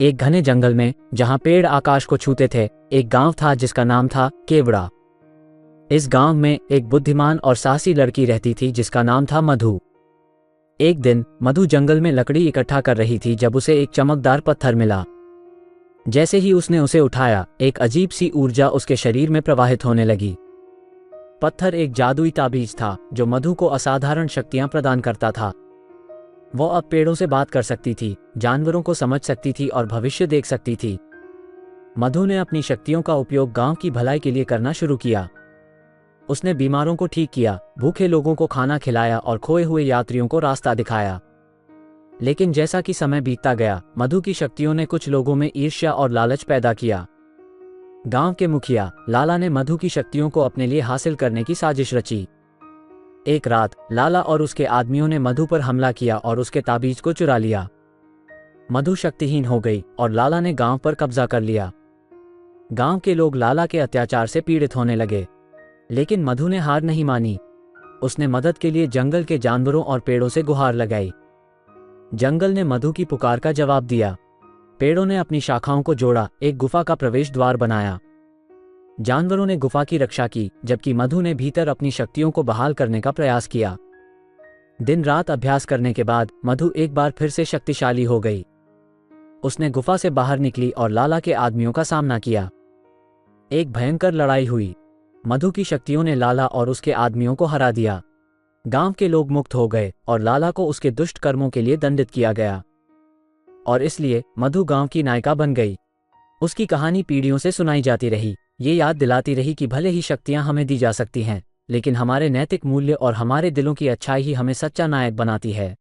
एक घने जंगल में, जहां पेड़ आकाश को छूते थे, एक गांव था जिसका नाम था केवड़ा। इस गांव में एक बुद्धिमान और साहसी लड़की रहती थी जिसका नाम था मधु। एक दिन मधु जंगल में लकड़ी इकट्ठा कर रही थी जब उसे एक चमकदार पत्थर मिला। जैसे ही उसने उसे उठाया, एक अजीब सी ऊर्जा उसके शरीर में प्रवाहित होने लगी। पत्थर एक जादुई ताबीज था जो मधु को असाधारण शक्तियां प्रदान करता था। वो अब पेड़ों से बात कर सकती थी, जानवरों को समझ सकती थी और भविष्य देख सकती थी। मधु ने अपनी शक्तियों का उपयोग गांव की भलाई के लिए करना शुरू किया। उसने बीमारों को ठीक किया, भूखे लोगों को खाना खिलाया और खोए हुए यात्रियों को रास्ता दिखाया। लेकिन जैसा कि समय बीतता गया, मधु की शक्तियों ने कुछ लोगों में ईर्ष्या और लालच पैदा किया। गांव के मुखिया लाला ने मधु की शक्तियों को अपने लिए हासिल करने की साजिश रची। एक रात लाला और उसके आदमियों ने मधु पर हमला किया और उसके ताबीज को चुरा लिया। मधु शक्तिहीन हो गई और लाला ने गांव पर कब्जा कर लिया। गांव के लोग लाला के अत्याचार से पीड़ित होने लगे, लेकिन मधु ने हार नहीं मानी। उसने मदद के लिए जंगल के जानवरों और पेड़ों से गुहार लगाई। जंगल ने मधु की पुकार का जवाब दिया। पेड़ों ने अपनी शाखाओं को जोड़ा, एक गुफा का प्रवेश द्वार बनाया। जानवरों ने गुफा की रक्षा की, जबकि मधु ने भीतर अपनी शक्तियों को बहाल करने का प्रयास किया। दिन रात अभ्यास करने के बाद मधु एक बार फिर से शक्तिशाली हो गई। उसने गुफा से बाहर निकली और लाला के आदमियों का सामना किया। एक भयंकर लड़ाई हुई। मधु की शक्तियों ने लाला और उसके आदमियों को हरा दिया। गांव के लोग मुक्त हो गए और लाला को उसके दुष्ट कर्मों के लिए दंडित किया गया। और इसलिए मधु गांव की नायिका बन गई। उसकी कहानी पीढ़ियों से सुनाई जाती रही। ये याद दिलाती रही कि भले ही शक्तियां हमें दी जा सकती हैं, लेकिन हमारे नैतिक मूल्य और हमारे दिलों की अच्छाई ही हमें सच्चा नायक बनाती है।